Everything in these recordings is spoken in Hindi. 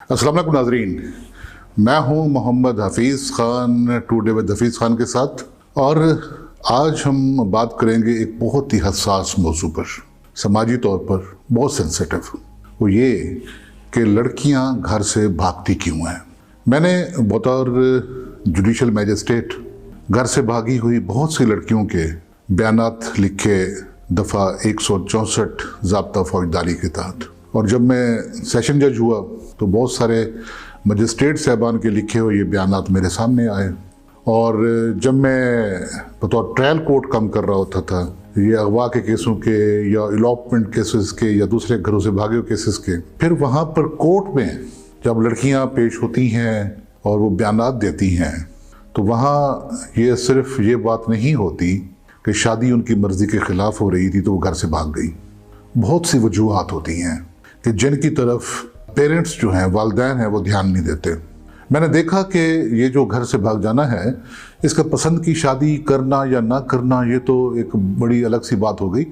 अस्सलाम वालेकुम नाज़रीन, मैं हूं मोहम्मद हफ़ीज़ ख़ान टुडे विद हफ़ीज़ ख़ान के साथ। और आज हम बात करेंगे एक बहुत ही हसास मौजू पर, समाजी तौर पर बहुत सेंसिटिव। वो ये कि लड़कियां घर से भागती क्यों हैं। मैंने बतौर जुडिशल मैजिस्ट्रेट घर से भागी हुई बहुत सी लड़कियों के बयानात लिखे दफ़ा 164 ज़ाब्ता फ़ौजदारी के तहत। और जब मैं सेशन जज हुआ तो बहुत सारे मजिस्ट्रेट साहबान के लिखे हुए ये बयानात मेरे सामने आए। और जब मैं बतौर ट्रायल कोर्ट काम कर रहा होता था, ये अगवा के केसों के या इलॉपमेंट केसेस के या दूसरे घरों से भागे हुए केसेस के, फिर वहाँ पर कोर्ट में जब लड़कियाँ पेश होती हैं और वो बयानात देती हैं तो वहाँ ये सिर्फ ये बात नहीं होती कि शादी उनकी मर्ज़ी के ख़िलाफ़ हो रही थी तो वो घर से भाग गई। बहुत सी वजूहात होती हैं कि जिनकी तरफ पेरेंट्स जो हैं, वालिदैन हैं, वो ध्यान नहीं देते। मैंने देखा कि ये जो घर से भाग जाना है, इसका पसंद की शादी करना या ना करना ये तो एक बड़ी अलग सी बात हो गई।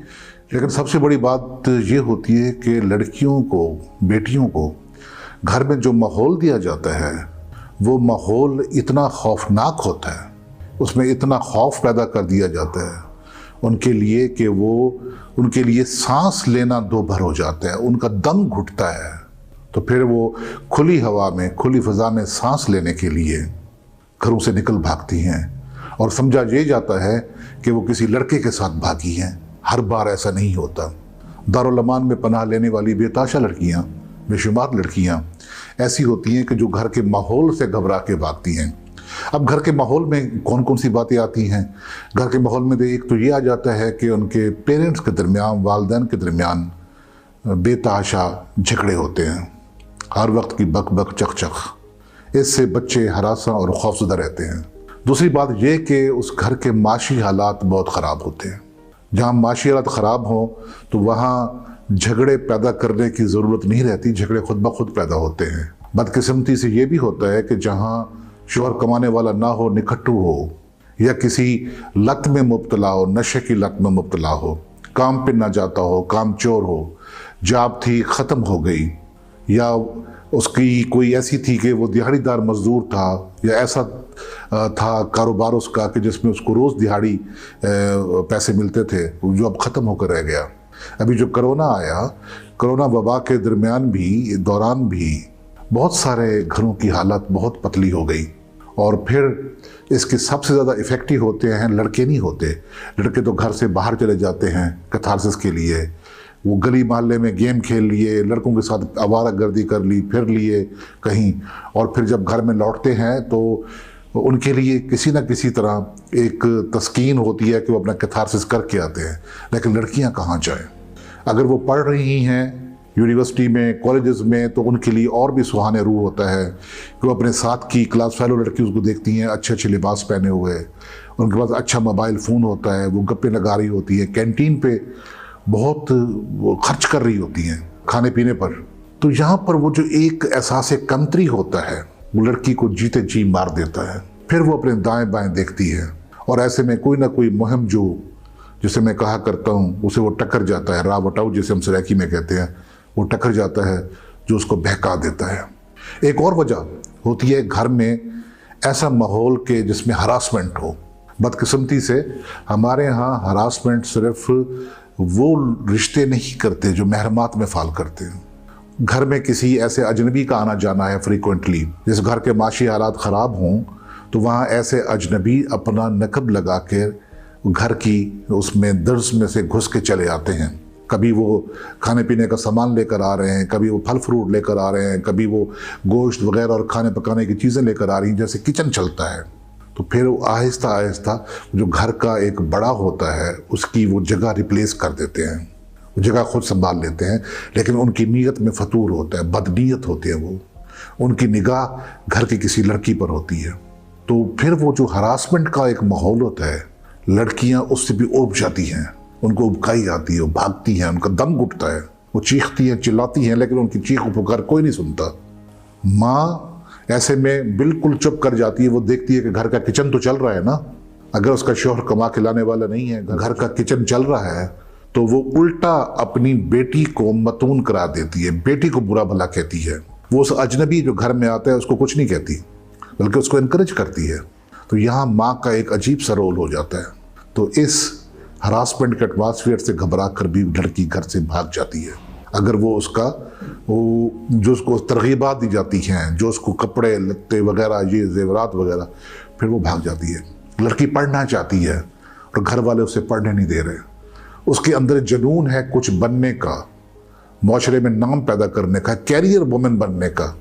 लेकिन सबसे बड़ी बात ये होती है कि लड़कियों को, बेटियों को घर में जो माहौल दिया जाता है वो माहौल इतना खौफनाक होता है, उसमें इतना खौफ पैदा कर दिया जाता है उनके लिए कि वो उनके लिए सांस लेना दो भर हो जाता है, उनका दम घुटता है। तो फिर वो खुली हवा में, खुली फ़ज़ा में सांस लेने के लिए घरों से निकल भागती हैं और समझा ये जाता है कि वो किसी लड़के के साथ भागी हैं। हर बार ऐसा नहीं होता। दारुल अमान में पनाह लेने वाली बेताशा लड़कियाँ, बेशुमार लड़कियाँ ऐसी होती हैं कि जो घर के माहौल से घबरा के भागती हैं। अब घर के माहौल में कौन कौन सी बातें आती हैं? घर के माहौल में एक तो ये आ जाता है कि उनके पेरेंट्स के दरमियान, वालिदैन के दरमियान बेतहाशा झगड़े होते हैं, हर वक्त की बक बक चक चक। इससे बच्चे हरासा और खौफज़दा रहते हैं। दूसरी बात यह कि उस घर के माशी हालात बहुत ख़राब होते हैं। जहाँ माशी हालात ख़राब हों तो वहाँ झगड़े पैदा करने की ज़रूरत नहीं रहती, झगड़े खुद ब खुद पैदा होते हैं। बदकिस्मती से ये भी होता है कि जहाँ शोहर कमाने वाला ना हो, निकट्टू हो, या किसी लत में मुब्तला हो, नशे की लत में मुब्तला हो, काम पे ना जाता हो, काम चोर हो, जॉब थी ख़त्म हो गई, या उसकी कोई ऐसी थी कि वो दिहाड़ीदार मजदूर था, या ऐसा था कारोबार उसका कि जिसमें उसको रोज़ दिहाड़ी पैसे मिलते थे, जो अब ख़त्म होकर रह गया। अभी जो कोरोना आया, कोरोना वबा के दौरान भी बहुत सारे घरों की हालत बहुत पतली हो गई। और फिर इसके सबसे ज़्यादा इफ़ेक्टिव होते हैं लड़के, नहीं होते। लड़के तो घर से बाहर चले जाते हैं कैथारसिस के लिए। वो गली मोहल्ले में गेम खेल लिए, लड़कों के साथ आवारागर्दी कर ली, फिर लिए कहीं, और फिर जब घर में लौटते हैं तो उनके लिए किसी न किसी तरह एक तस्कीन होती है कि वो अपना कैथारसिस करके आते हैं। लेकिन लड़कियां कहाँ जाएं? अगर वो पढ़ रही हैं यूनिवर्सिटी में, कॉलेजेस में, तो उनके लिए और भी सुहाने रूह होता है कि वो अपने साथ की क्लास फेलो लड़की उसको देखती हैं अच्छे अच्छे लिबास पहने हुए, उनके पास अच्छा मोबाइल फ़ोन होता है, वो गप्पे लगा रही होती है, कैंटीन पे बहुत वो खर्च कर रही होती हैं खाने पीने पर। तो यहाँ पर वो जो एक एहसास कमतरी होता है वो लड़की को जीते जी मार देता है। फिर वो अपने दाएं बाएं देखती है और ऐसे में कोई ना कोई मुहिम, जो जिसे मैं कहा करता हूँ, उसे वो टक्कर जाता है, रा वटाऊ जिसे हम सराइकी में कहते हैं, वो टक्कर जाता है जो उसको बहका देता है। एक और वजह होती है घर में ऐसा माहौल के जिसमें हरासमेंट हो। बदकिस्मती से हमारे यहाँ हरासमेंट सिर्फ वो रिश्ते नहीं करते जो महरमात में फ़ाल करते हैं। घर में किसी ऐसे अजनबी का आना जाना है फ्रीक्वेंटली, जिस घर के माशी हालात ख़राब हों, तो वहाँ ऐसे अजनबी अपना नकब लगा के घर की उसमें दर्स में से घुस के चले आते हैं। कभी वो खाने पीने का सामान लेकर आ रहे हैं, कभी वो फल फ्रूट लेकर आ रहे हैं, कभी वो गोश्त वगैरह और खाने पकाने की चीज़ें लेकर आ रही हैं, जैसे किचन चलता है। तो फिर आहिस्ता आहिस्ता जो घर का एक बड़ा होता है उसकी वो जगह रिप्लेस कर देते हैं, वो जगह खुद संभाल लेते हैं। लेकिन उनकी नीयत में फतूर होता है, बदनीयत होती है वो, उनकी निगाह घर की किसी लड़की पर होती है। तो फिर वो जो हरासमेंट का एक माहौल होता है, लड़कियां उससे भी ऊब जाती हैं, उनको उबकाई आती है, वो भागती हैं, उनका दम घुटता है, वो चीखती हैं, चिल्लाती हैं, लेकिन उनकी चीख पुकार कोई नहीं सुनता। माँ ऐसे में बिल्कुल चुप कर जाती है। वो देखती है कि घर का किचन तो चल रहा है ना, अगर उसका शौहर कमा के लाने वाला नहीं है, घर का किचन चल रहा है, तो वो उल्टा अपनी बेटी को मतून करा देती है, बेटी को बुरा भला कहती है। वो उस अजनबी जो घर में आता है उसको कुछ नहीं कहती, बल्कि उसको इनकरेज करती है। तो यहाँ माँ का एक अजीब सा रोल हो जाता है। तो इस हरासमेंट के एटमॉस्फेयर से घबरा कर भी लड़की घर से भाग जाती है। अगर वो जो उसको तरगीबात दी जाती हैं, जो उसको कपड़े लत्ते वगैरह, ये जेवरात वगैरह, फिर वो भाग जाती है। लड़की पढ़ना चाहती है और घर वाले उसे पढ़ने नहीं दे रहे। उसके अंदर जुनून है कुछ बनने का, माशरे में नाम पैदा करने का, कैरियर वुमेन बनने का,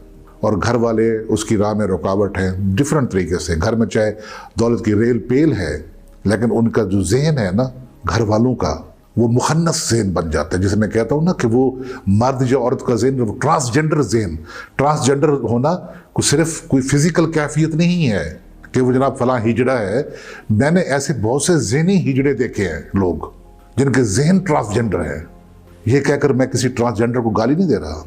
और घर वाले उसकी राह में रुकावट है डिफरेंट तरीके से। घर में चाहे दौलत की रेल पेल है, लेकिन उनका जो जहन है ना घर वालों का, वो मुखन्नस जहन बन जाता है। जिसे मैं कहता हूँ ना कि वो मर्द या औरत का जहन, वो ट्रांसजेंडर जहन। ट्रांसजेंडर होना सिर्फ कोई फिजिकल कैफियत नहीं है कि वो जनाब फलां हिजड़ा है। मैंने ऐसे बहुत से जहनी हिजड़े देखे हैं, लोग जिनके जहन ट्रांसजेंडर है। ये कहकर मैं किसी ट्रांसजेंडर को गाली नहीं दे रहा,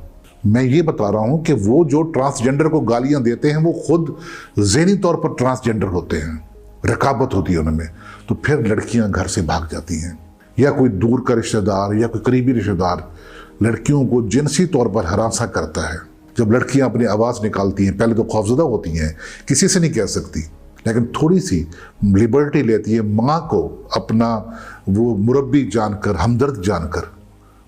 मैं ये बता रहा हूँ कि वो जो ट्रांसजेंडर को गालियाँ देते हैं वो खुद जहनी तौर पर ट्रांसजेंडर होते हैं, रकाबत होती है उनमें। तो फिर लड़कियाँ घर से भाग जाती हैं, या कोई दूर का रिश्तेदार या कोई करीबी रिश्तेदार लड़कियों को जिनसी तौर पर हरासा करता है। जब लड़कियां अपनी आवाज़ निकालती हैं, पहले तो खौफजदा होती हैं, किसी से नहीं कह सकती, लेकिन थोड़ी सी लिबर्टी लेती है, माँ को अपना वो मुरब्बी जानकर, हमदर्द जानकर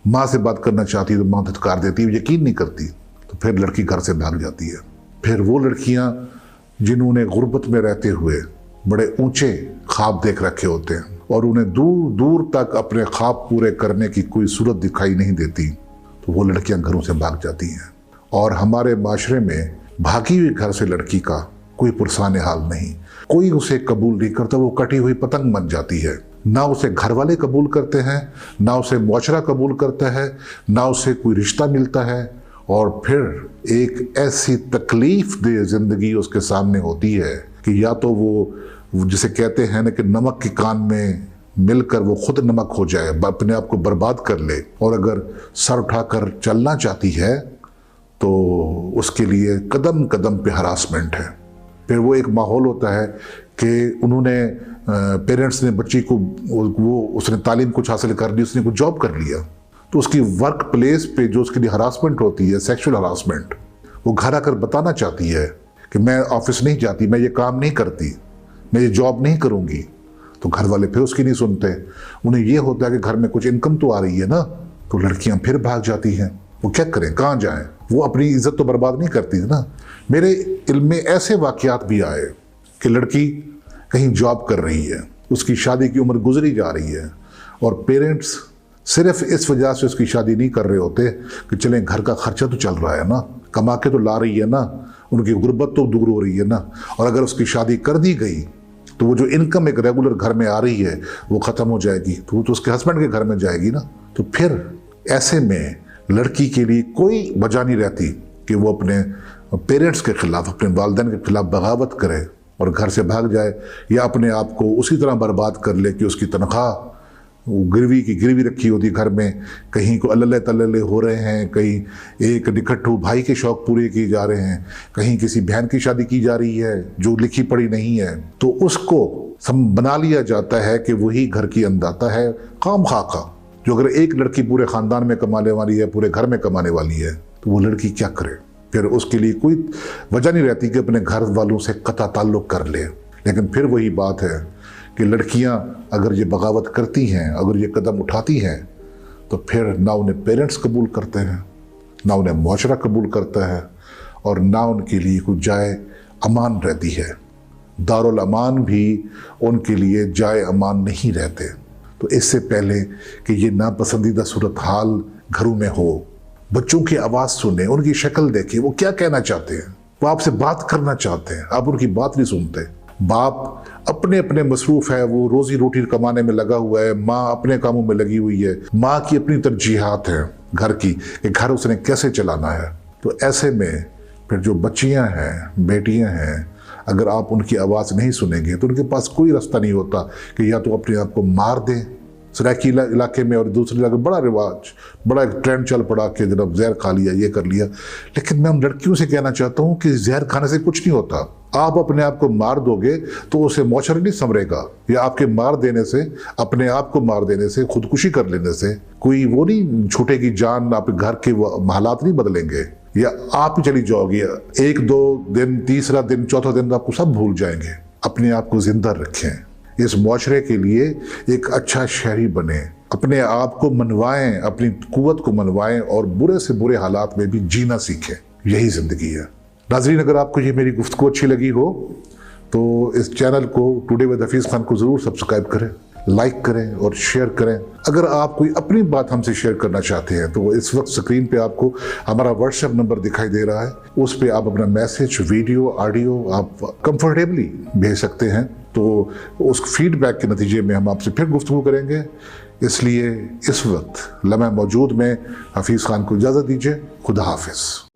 माँ से बात करना चाहती है तो माँ धत्कार देती है, यकीन नहीं करती, तो फिर लड़की घर से भाग जाती है। फिर वो लड़कियाँ जिन्होंने गुर्बत में रहते हुए बड़े ऊंचे ख्वाब देख रखे होते हैं और उन्हें दूर दूर तक अपने ख्वाब पूरे करने की कोई सूरत दिखाई नहीं देती, तो वो लड़कियां घरों से भाग जाती हैं। और हमारे माशरे में भागी हुई घर से लड़की का कोई पुरसान हाल नहीं, कोई उसे कबूल नहीं करता, वो कटी हुई पतंग बन जाती है। ना उसे घर वाले कबूल करते हैं, ना उसे मुआशरा कबूल करता है, ना उसे कोई रिश्ता मिलता है। और फिर एक ऐसी तकलीफ दे जिंदगी उसके सामने होती है कि या तो वो जिसे कहते हैं ना कि नमक के कान में मिलकर वो खुद नमक हो जाए, अपने आप को बर्बाद कर ले, और अगर सर उठाकर चलना चाहती है तो उसके लिए कदम कदम पे हरासमेंट है। फिर वो एक माहौल होता है कि उन्होंने पेरेंट्स ने बच्ची को उसने तालीम कुछ हासिल कर ली, उसने कुछ जॉब कर लिया, तो उसकी वर्क प्लेस पे जो उसके लिए हरासमेंट होती है, सेक्सुअल हरासमेंट, वो घर आकर बताना चाहती है कि मैं ऑफिस नहीं जाती, मैं ये काम नहीं करती, मैं ये जॉब नहीं करूँगी। तो घर वाले फिर उसकी नहीं सुनते। उन्हें ये होता है कि घर में कुछ इनकम तो आ रही है ना, तो लड़कियां फिर भाग जाती हैं। वो क्या करें, कहाँ जाएं? वो अपनी इज्जत तो बर्बाद नहीं करती थी ना। मेरे इल्म में ऐसे वाक़यात भी आए कि लड़की कहीं जॉब कर रही है, उसकी शादी की उम्र गुजरी जा रही है, और पेरेंट्स सिर्फ इस वजह से उसकी शादी नहीं कर रहे होते कि चलें घर का खर्चा तो चल रहा है ना, कमा के तो ला रही है ना, उनकी गुर्बत तो दूर हो रही है ना। और अगर उसकी शादी कर दी गई तो वो जो इनकम एक रेगुलर घर में आ रही है वो ख़त्म हो जाएगी, तो वो तो उसके हस्बैंड के घर में जाएगी ना। तो फिर ऐसे में लड़की के लिए कोई वजह नहीं रहती कि वो अपने पेरेंट्स के ख़िलाफ़, अपने वालिदैन के ख़िलाफ़ बगावत करे और घर से भाग जाए, या अपने आप को उसी तरह बर्बाद कर ले कि उसकी तनख्वाह गिरवी की गिरवी रखी होती घर में, कहीं को अल्ले तल्ले हो रहे हैं, कहीं एक निकट्ठू भाई के शौक़ पूरे किए जा रहे हैं, कहीं किसी बहन की शादी की जा रही है जो लिखी पढ़ी नहीं है, तो उसको बना लिया जाता है कि वही घर की अंदाता है खाम खा का। जो अगर एक लड़की पूरे ख़ानदान में कमाने वाली है, पूरे घर में कमाने वाली है, तो वो लड़की क्या करे? फिर उसके लिए कोई वजह नहीं रहती कि अपने घर वालों से कता ताल्लुक़ कर ले। लेकिन फिर वही बात है कि लड़कियां अगर ये बगावत करती हैं, अगर ये कदम उठाती हैं, तो फिर ना उन्हें पेरेंट्स कबूल करते हैं, ना उन्हें मुआशरा कबूल करता है, और ना उनके लिए कुछ जाए अमान रहती है। दारुल अमान भी उनके लिए जाए अमान नहीं रहते। तो इससे पहले कि ये नापसंदीदा सूरत हाल घरों में हो, बच्चों की आवाज़ सुने, उनकी शक्ल देखें, वो क्या कहना चाहते हैं, वो आपसे बात करना चाहते हैं, आप उनकी बात नहीं सुनते। बाप अपने अपने मसरूफ़ है, वो रोज़ी रोटी कमाने में लगा हुआ है, माँ अपने कामों में लगी हुई है, माँ की अपनी तरजीहात हैं घर की कि घर उसने कैसे चलाना है। तो ऐसे में फिर जो बच्चियाँ हैं, बेटियाँ हैं, अगर आप उनकी आवाज़ नहीं सुनेंगे तो उनके पास कोई रास्ता नहीं होता कि या तो अपने आप को मार दें। सराकी इलाके में और दूसरे इलाके में बड़ा रिवाज, बड़ा एक ट्रेंड चल पड़ा कि जनाब जहर खा लिया, ये कर लिया। लेकिन मैं उन लड़कियों से कहना चाहता हूँ कि जहर खाने से कुछ नहीं होता। आप अपने आप को मार दोगे तो उसे मौशर नहीं संवरेगा, या आपके मार देने से, अपने आप को मार देने से, खुदकुशी कर लेने से कोई वो नहीं छूटेगी जान, आपके घर के हालात नहीं बदलेंगे। या आप ही चली जाओगी, एक दो दिन, तीसरा दिन, चौथा दिन आपको सब भूल जाएंगे। अपने आप को जिंदा रखें, इस मुआशरे के लिए एक अच्छा शहरी बने, अपने आप को मनवाएं, अपनी कुव्वत को मनवाएं और बुरे से बुरे हालात में भी जीना सीखें। यही जिंदगी है। नाज़रीन, अगर आपको ये मेरी गुफ्तगू अच्छी लगी हो तो इस चैनल को टुडे विद हफीज़ खान को ज़रूर सब्सक्राइब करें, लाइक करें और शेयर करें। अगर आप कोई अपनी बात हमसे शेयर करना चाहते हैं तो इस वक्त स्क्रीन पे आपको हमारा व्हाट्सएप नंबर दिखाई दे रहा है, उस पर आप अपना मैसेज, वीडियो, ऑडियो आप कंफर्टेबली भेज सकते हैं। तो उस फीडबैक के नतीजे में हम आपसे फिर गुफ्तगू करेंगे। इसलिए इस वक्त लम्हा मौजूद में हफीज़ खान को इजाज़त दीजिए। खुदा हाफिज़।